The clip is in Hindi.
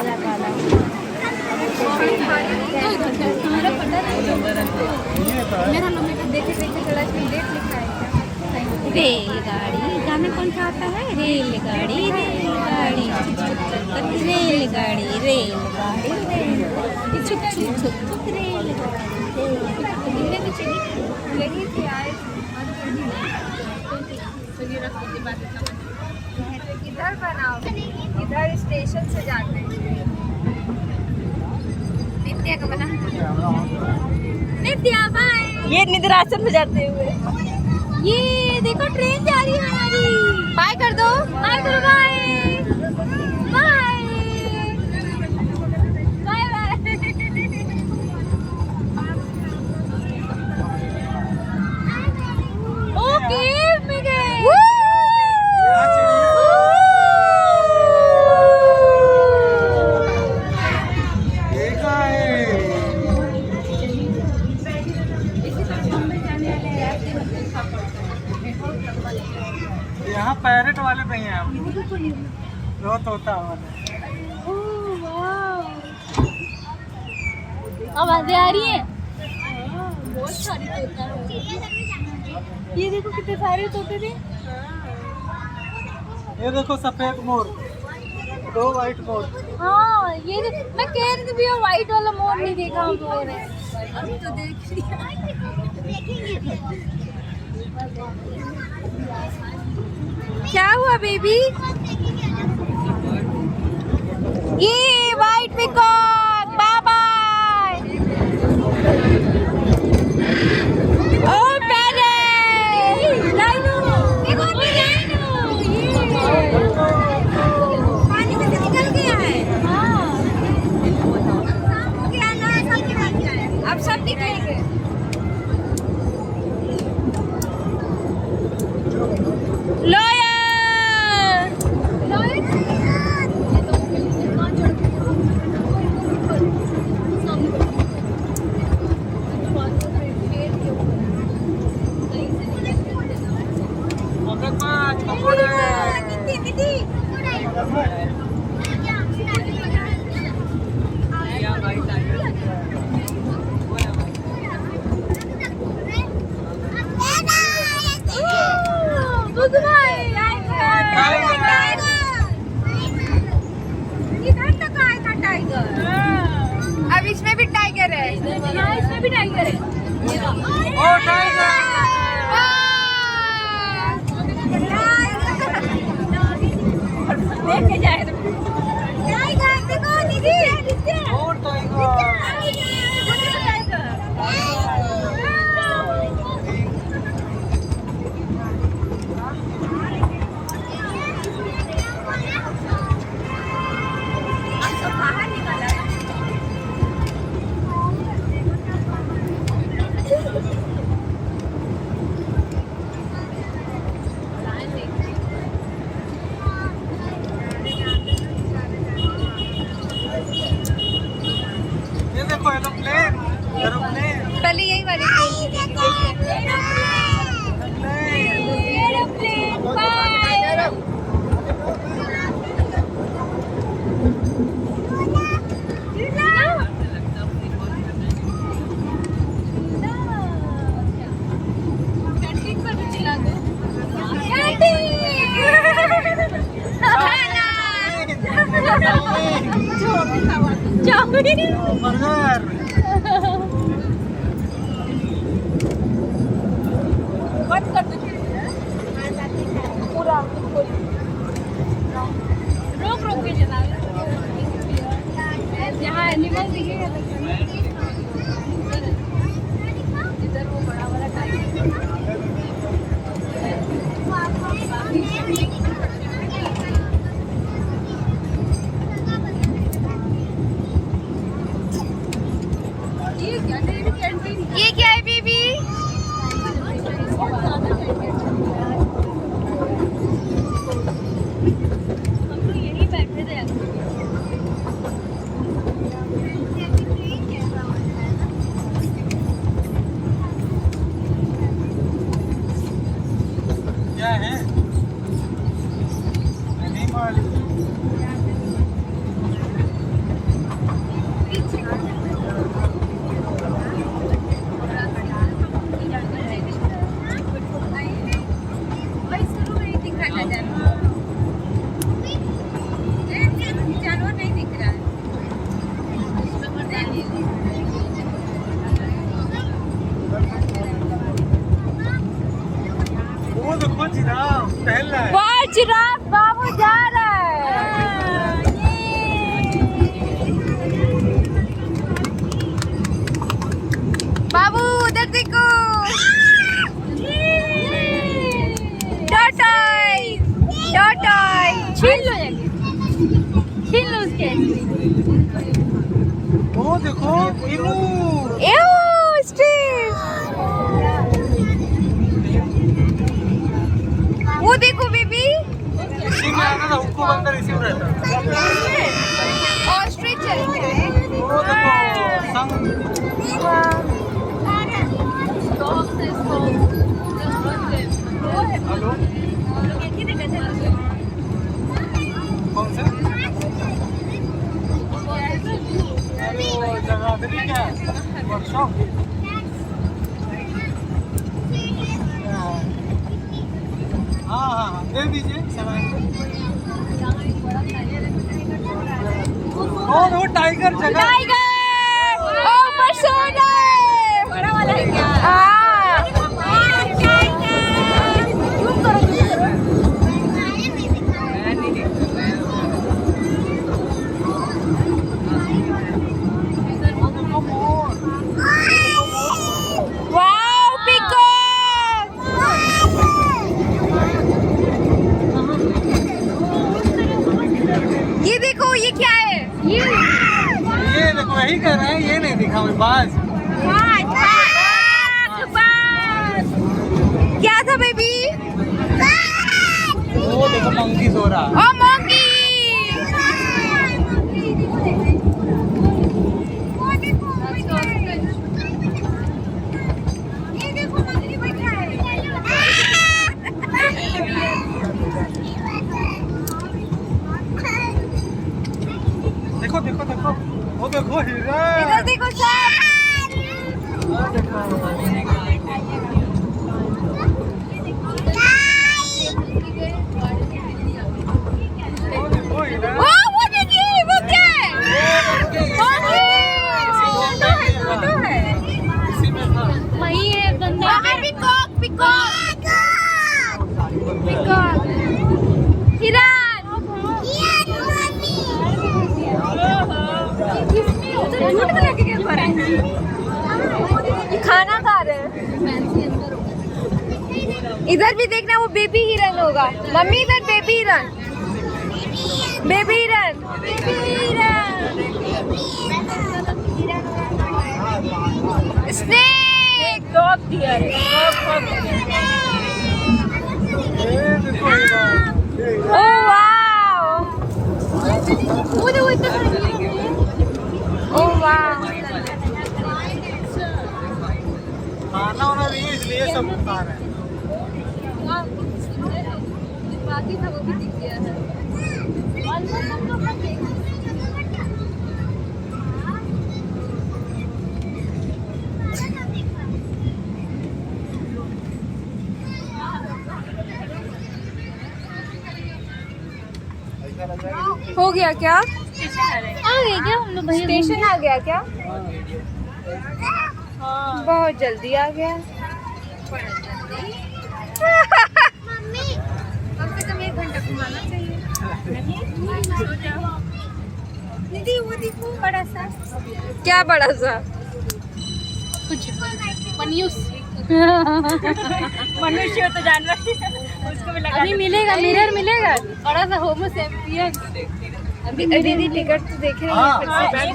रेलगाड़ी गाना कौन सा आता है? रेलगाड़ी रेलगाड़ी रेलगाड़ी रेलगाड़ी रेलगाड़ी छुक छुक छुक छुक इधर बनाओ, इधर स्टेशन से जाते हैं। नित्या का बना, नित्या बाय। ये निद्रासन में जाते हुए ये देखो ट्रेन जा रही है हमारी। बाय कर दो, बाय करो, bye bye bye bye. Okay मैं गए। यहाँ पैरेट वाले नहीं हैं, वो तोता वाले। आवाजें आ रही हैं। बहुत सारी तोता है। ये देखो कितने सारे तोते थे। ये देखो सफेद मोर, 2 वाइट मोर। हाँ ये मैं कह रही थी भैया व्हाइट वाला मोर नहीं देखा हम लोगों ने। अभी तो देख लिया। क्या हुआ बेबी? ये व्हाइट पिकॉक बाय बाय। ओ पैरेट राइनो, एक और भी राइनो। पानी में से निकल गया है। हाँ शाम हो गया ना, सब निकल गया है। अब सब निकलेंगे। अब इसमें भी टाइगर है। हाँ इसमें भी टाइगर है। ओ टाइगर। लेके जाए टाइगर देखो दीदी। और टाइगर। पहले यही वाली बर्गर। बंद कर दो पूरा, रोक रोक के चला। जहाँ एनिमल दिखेगा इधर वो बड़ा वाला टाइगर। जिराफ बाबू जा रहा है। बाबू उधर देखो। टॉर्टॉइस छीन लो, छीन लो उसके। वो देखो इमू। स्टीव, वो देखो बेबी। इसी में आना था, उसको अंदर इसी में रहता। ऑस्ट्रिच चल रहे हैं। वो देखो संग। हेलो, कौन सा? अरे वो जगह क्या है? वर्कशॉप। हाँ हाँ हाँ, दे दीजिए समय। और वो टाइगर जगह। टाइगर ऊपर सो रहा है। बड़ा वाला है क्या? Wow peacock. ये देखो, ये क्या है? ये देखो, वही कह रहे हैं, ये नहीं दिखा मुझे बाज। क्या था बेबी? वो देखो मंकी सो रहा है। ओ मंकी। ये देखो मंकी बैठा है। देखो देखो देखो, वो देखो हिरन। इधर देखो सब। वो देखो हिरन। वो देखिए, वो क्या है? फोटो है। इसी में था। वही है बंदा। पिकॉक, पिकॉक, पिकॉक, हिरन। झूठ बना के क्या कर रहे हैं? खाना खा रहे हैं। इधर भी देखना, वो बेबी हिरन होगा। मम्मी इधर बेबी हिरन, बेबी हिरन, बेबी हिरन। स्नेक। Dog deer. ये देखो हिरन। Oh wow. वो देखो इतना। Oh wow. खाना वाना नहीं है, इसलिए सब खा रहे हैं। बाकी था वो भी दिख गया है। हो गया क्या? आ गए क्या हम लोग? भैया स्टेशन आ गया क्या? बहुत जल्दी आ गया। कम से कम 1 घंटा घुमाना चाहिए। दीदी वो देखो बड़ा सा। क्या बड़ा सा? कुछ मनुष्य तो जानवर उसको भी लगा। अभी मिलेगा, मिरर मिलेगा। बड़ा सा होमो सैपियन। अभी दीदी टिकट तो देख रही है, हाँ, फिर से बैठ जाते हैं।